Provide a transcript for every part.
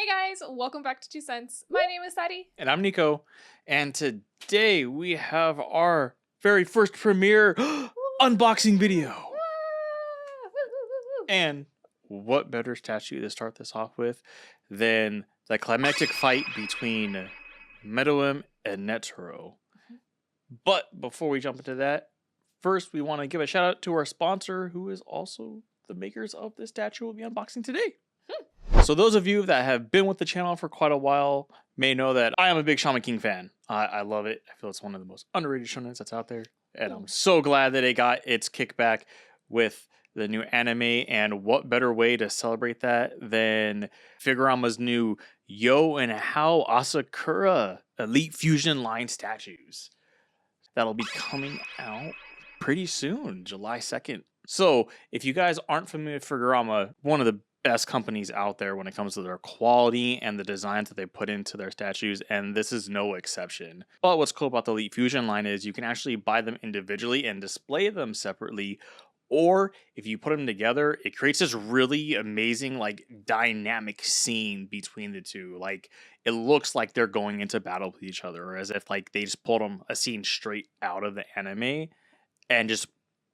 Hey guys, welcome back to 2 Cents. My name is Sadie. And I'm Nico, and today we have our very first premiere unboxing video. And what better statue to start this off with than the climactic fight between Meruem and Netero. But before we jump into that, first we want to give a shout out to our sponsor, who is also the makers of this statue we'll be unboxing today. So those of you that have been with the channel for quite a while may know that I am a big Shaman King fan. I love it. I feel it's one of the most underrated shonens that's out there. And I'm so glad that it got its kickback with the new anime. And what better way to celebrate that than Figurama's new Yo and How Asakura Elite Fusion line statues. That'll be coming out pretty soon, July 2nd. So if you guys aren't familiar with Figurama, one of the best companies out there when it comes to their quality and the designs that they put into their statues, and this is no exception. But what's cool about the Elite Fusion line is you can actually buy them individually and display them separately, or if you put them together, it creates this really amazing, like, dynamic scene between the two. Like, it looks like they're going into battle with each other, as if like they just pulled them a scene straight out of the anime and just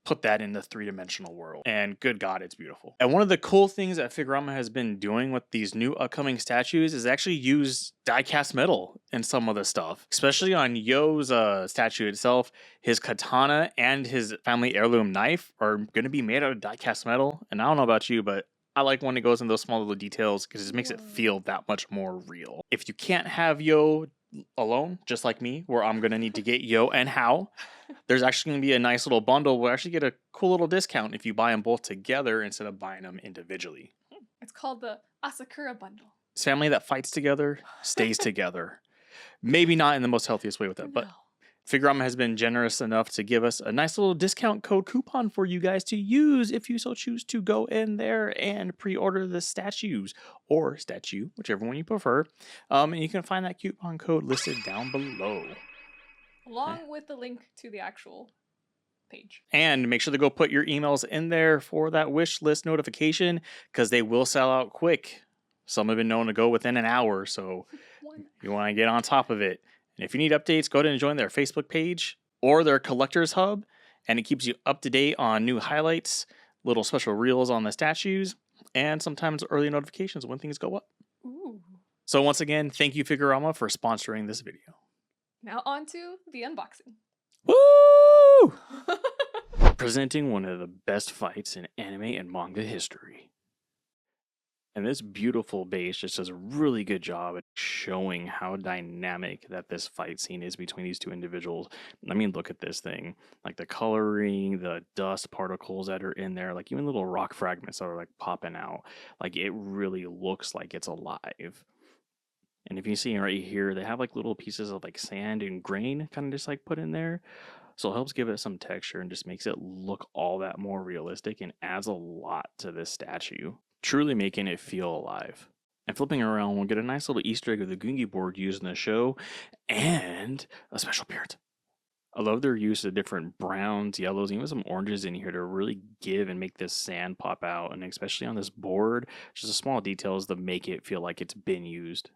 put that in the three-dimensional world, and good God, it's beautiful. And one of the cool things that Figurama has been doing with these new upcoming statues is actually use die-cast metal in some of the stuff, especially on Yo's statue itself. His katana and his family heirloom knife are going to be made out of die-cast metal, and I don't know about you, but I like when it goes in those small little details because it makes it feel that much more real. If you can't have Yo alone, just like me, where I'm going to need to get Yo and How, there's actually going to be a nice little bundle. We'll actually get a cool little discount if you buy them both together instead of buying them individually. It's called the Asakura bundle. This family that fights together stays together. Maybe not in the most healthiest way with that, but Figurama has been generous enough to give us a nice little discount code coupon for you guys to use if you so choose to go in there and pre-order the statues or statue, whichever one you prefer. And you can find that coupon code listed down below, along with the link to the actual page. And make sure to go put your emails in there for that wish list notification, because they will sell out quick. Some have been known to go within an hour, so you want to get on top of it. And if you need updates, go ahead and join their Facebook page or their collectors hub, and it keeps you up to date on new highlights, little special reels on the statues, and sometimes early notifications when things go up. Ooh. So once again, thank you Figurama for sponsoring this video. Now on to the unboxing. Woo! Presenting one of the best fights in anime and manga history. And this beautiful base just does a really good job at showing how dynamic that this fight scene is between these two individuals. I mean, look at this thing. Like the coloring, the dust particles that are in there, like even little rock fragments that are like popping out. Like it really looks like it's alive. And if you see right here, they have like little pieces of like sand and grain kind of just like put in there. So it helps give it some texture and just makes it look all that more realistic and adds a lot to this statue, truly making it feel alive. And flipping around, we'll get a nice little Easter egg of the Gungi board used in the show and a special appearance. I love their use of different browns, yellows, even some oranges in here to really give and make this sand pop out. And especially on this board, just the small details that make it feel like it's been used.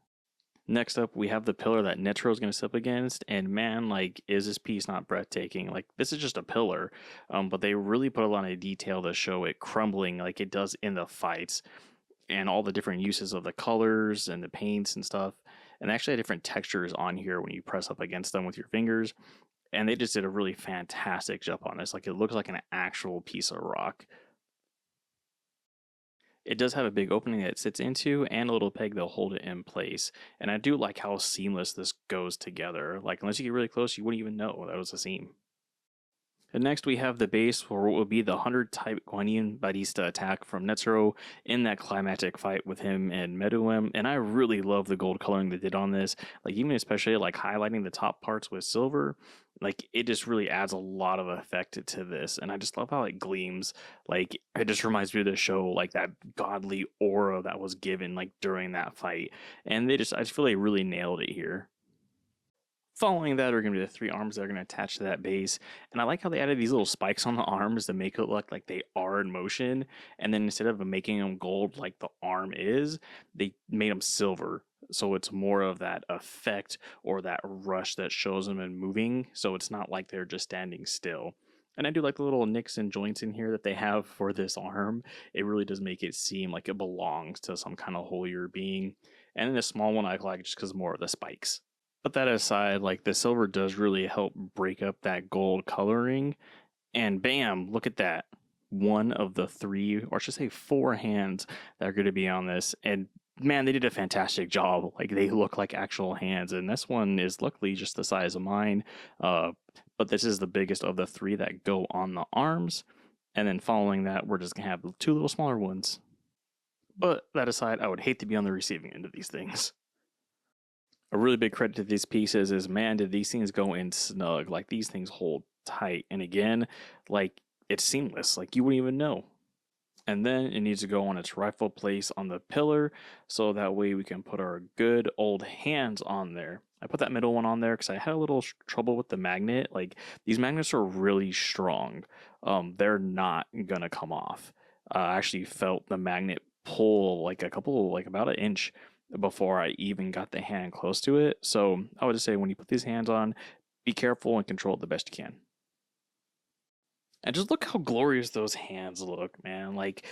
Next up, we have the pillar that Netero is going to sit up against, and man, like, is this piece not breathtaking? Like, this is just a pillar, but they really put a lot of detail to show it crumbling like it does in the fights, and all the different uses of the colors and the paints and stuff, and they actually have different textures on here when you press up against them with your fingers, and they just did a really fantastic job on this. Like, it looks like an actual piece of rock. It does have a big opening that it sits into and a little peg that'll hold it in place. And I do like how seamless this goes together. Like, unless you get really close, you wouldn't even know that was a seam. And next we have the base for what will be the 100 type Guanyin Batista attack from Netero in that climactic fight with him and Meruem. And I really love the gold coloring they did on this. Like, even especially like highlighting the top parts with silver. Like, it just really adds a lot of effect to this. And I just love how it gleams. Like, it just reminds me of the show, like that godly aura that was given like during that fight. And I just feel they really nailed it here. Following that are going to be the 3 arms that are going to attach to that base. And I like how they added these little spikes on the arms to make it look like they are in motion. And then instead of making them gold like the arm is, they made them silver. So it's more of that effect or that rush that shows them in moving. So it's not like they're just standing still. And I do like the little nicks and joints in here that they have for this arm. It really does make it seem like it belongs to some kind of holier being. And then the small one I like just because more of the spikes. But that aside, like the silver does really help break up that gold coloring. And bam, look at that. One of the 3, or I should say 4 hands that are going to be on this. And man, they did a fantastic job. Like they look like actual hands. And this one is luckily just the size of mine. But this is the biggest of the 3 that go on the arms. And then following that, we're just going to have 2 little smaller ones. But that aside, I would hate to be on the receiving end of these things. A really big credit to these pieces is, man, did these things go in snug. Like, these things hold tight. And again, like, it's seamless. Like, you wouldn't even know. And then it needs to go on its rightful place on the pillar, so that way we can put our good old hands on there. I put that middle one on there because I had a little trouble with the magnet. Like, these magnets are really strong. They're not going to come off. I actually felt the magnet pull like about an inch before I even got the hand close to it. So I would just say when you put these hands on, be careful and control it the best you can. And just look how glorious those hands look, man. Like,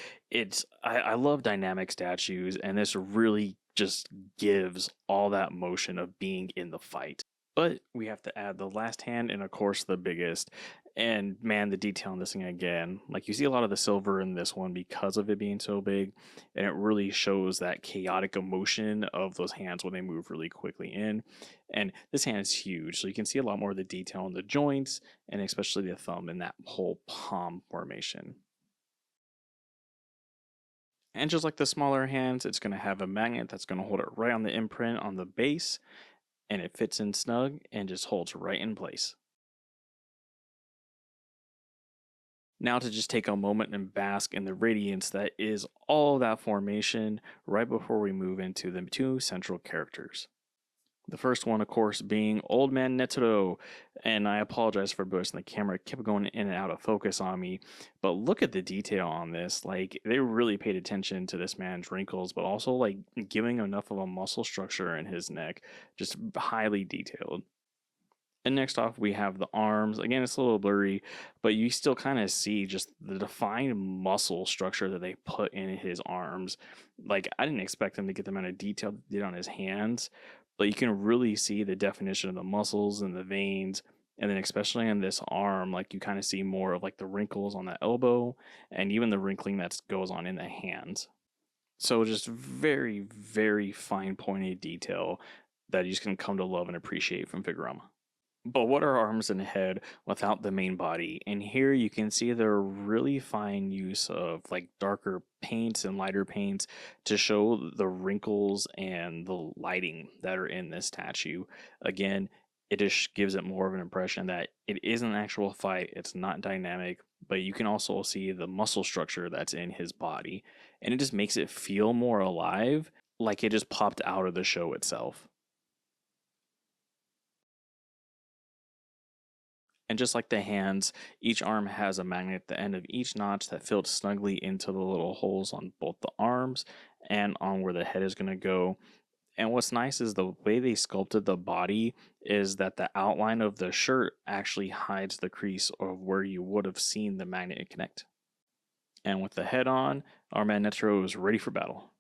I love dynamic statues, and this really just gives all that motion of being in the fight. But we have to add the last hand and, of course, the biggest. And man, the detail in this thing again, like you see a lot of the silver in this one because of it being so big, and it really shows that chaotic emotion of those hands when they move really quickly in. And this hand is huge, so you can see a lot more of the detail in the joints, and especially the thumb in that whole palm formation. And just like the smaller hands, it's going to have a magnet that's going to hold it right on the imprint on the base, and it fits in snug and just holds right in place. Now to just take a moment and bask in the radiance that is all of that formation right before we move into the 2 central characters. The first one, of course, being Old Man Netero, and I apologize for boosting the camera. It kept going in and out of focus on me, but look at the detail on this. Like, they really paid attention to this man's wrinkles, but also like giving enough of a muscle structure in his neck, just highly detailed. And next off, we have the arms. Again, it's a little blurry, but you still kind of see just the defined muscle structure that they put in his arms. Like, I didn't expect them to get the amount of detail they did on his hands, but you can really see the definition of the muscles and the veins. And then especially on this arm, like you kind of see more of like the wrinkles on the elbow and even the wrinkling that goes on in the hands. So just very, very fine pointed detail that you just can come to love and appreciate from Figurama. But what are arms and head without the main body? And here you can see the really fine use of like darker paints and lighter paints to show the wrinkles and the lighting that are in this statue. Again, it just gives it more of an impression that it is an actual fight. It's not dynamic, but you can also see the muscle structure that's in his body. And it just makes it feel more alive, like it just popped out of the show itself. And just like the hands, each arm has a magnet at the end of each notch that fits snugly into the little holes on both the arms and on where the head is going to go. And what's nice is the way they sculpted the body is that the outline of the shirt actually hides the crease of where you would have seen the magnet connect. And with the head on, our man Netero is ready for battle.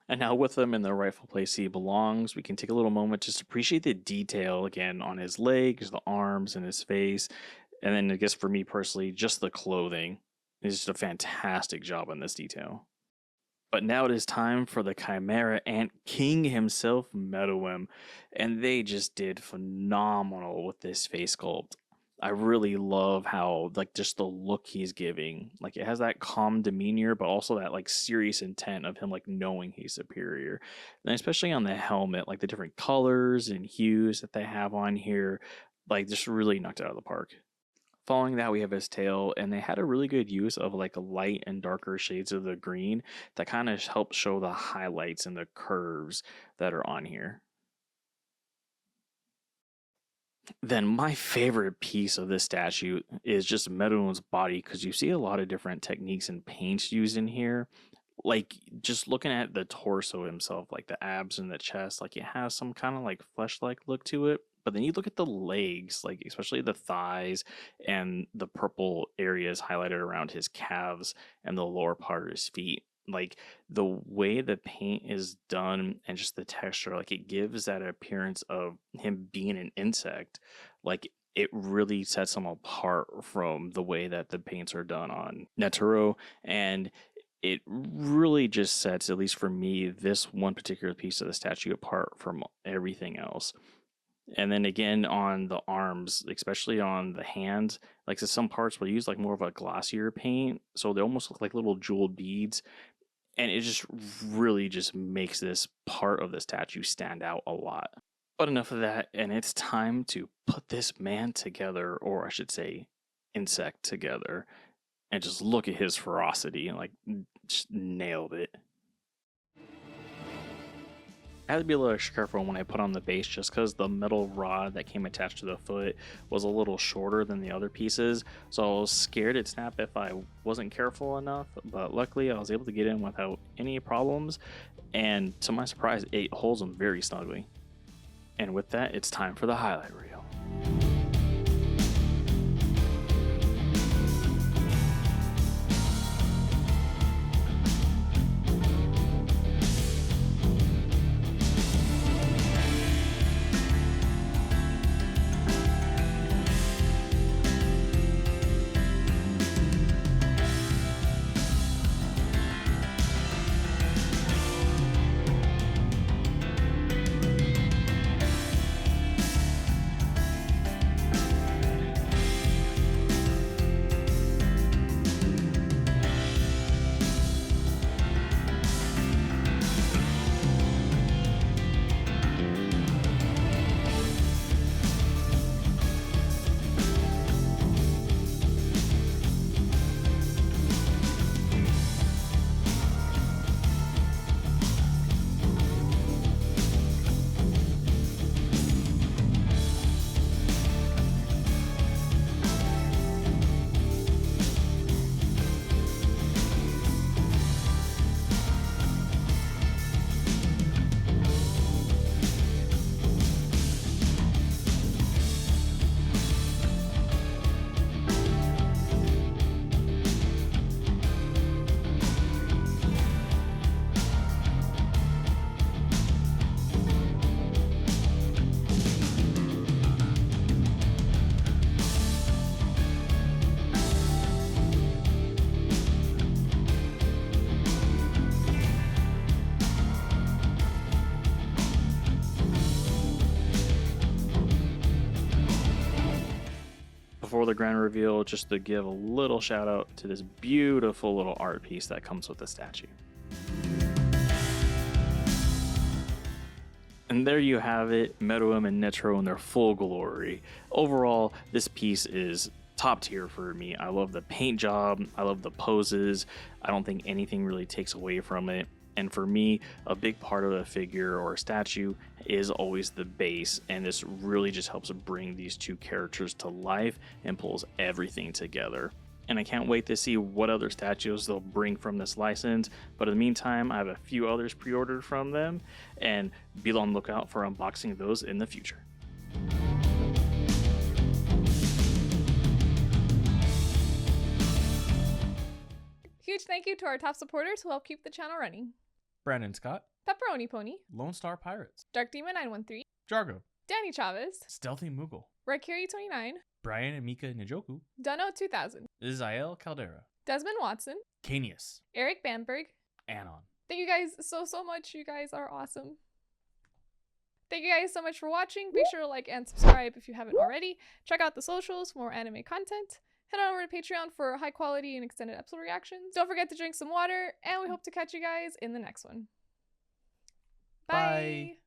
And now with him in the rightful place he belongs, we can take a little moment just to appreciate the detail again on his legs, the arms, and his face. And then I guess for me personally, just the clothing is just a fantastic job on this detail. But now it is time for the Chimera Ant King himself, Meruem. And they just did phenomenal with this face sculpt. I really love how, like, just the look he's giving. Like, it has that calm demeanor, but also that, like, serious intent of him, like, knowing he's superior. And especially on the helmet, like, the different colors and hues that they have on here, like, just really knocked it out of the park. Following that, we have his tail, and they had a really good use of, like, light and darker shades of the green that kind of helps show the highlights and the curves that are on here. Then my favorite piece of this statue is just Meruem's body, because you see a lot of different techniques and paints used in here. Like, just looking at the torso himself, like the abs and the chest, like it has some kind of like flesh-like look to it. But then you look at the legs, like especially the thighs and the purple areas highlighted around his calves and the lower part of his feet. Like the way the paint is done and just the texture, like it gives that appearance of him being an insect. Like it really sets him apart from the way that the paints are done on Netero. And it really just sets, at least for me, this one particular piece of the statue apart from everything else. And then again on the arms, especially on the hands, like so some parts will use like more of a glossier paint, so they almost look like little jeweled beads, and it just really just makes this part of the statue stand out a lot. But enough of that, and it's time to put this man together, or I should say, insect together, and just look at his ferocity and like just nailed it. I had to be a little careful when I put on the base just because the metal rod that came attached to the foot was a little shorter than the other pieces, so I was scared it'd snap if I wasn't careful enough, but luckily I was able to get in without any problems, and to my surprise it holds them very snugly. And with that, it's time for the highlight reel. Before the grand reveal, just to give a little shout out to this beautiful little art piece that comes with the statue. And there you have it, Meruem and Netero in their full glory. Overall, this piece is top tier for me. I love the paint job, I love the poses, I don't think anything really takes away from it. And for me, a big part of a figure or a statue is always the base, and this really just helps bring these two characters to life and pulls everything together. And I can't wait to see what other statues they'll bring from this license, but in the meantime, I have a few others pre-ordered from them, and be on the lookout for unboxing those in the future. Huge thank you to our top supporters who help keep the channel running. Brandon Scott, Pepperoni Pony, Lone Star Pirates, Dark Demon 913, Jargo, Danny Chavez, Stealthy Moogle, Rakiri 29, Bryant and Emeka Njoku, Dunno 2000, Isael Caldera, Desmond Watson, Kanious, Eric Bamberg. Anon. Thank you guys so much. You guys are awesome. Thank you guys so much for watching. Be sure to like and subscribe if you haven't already. Check out the socials for more anime content. Head on over to Patreon for high quality and extended episode reactions. Don't forget to drink some water, and we hope to catch you guys in the next one. Bye. Bye.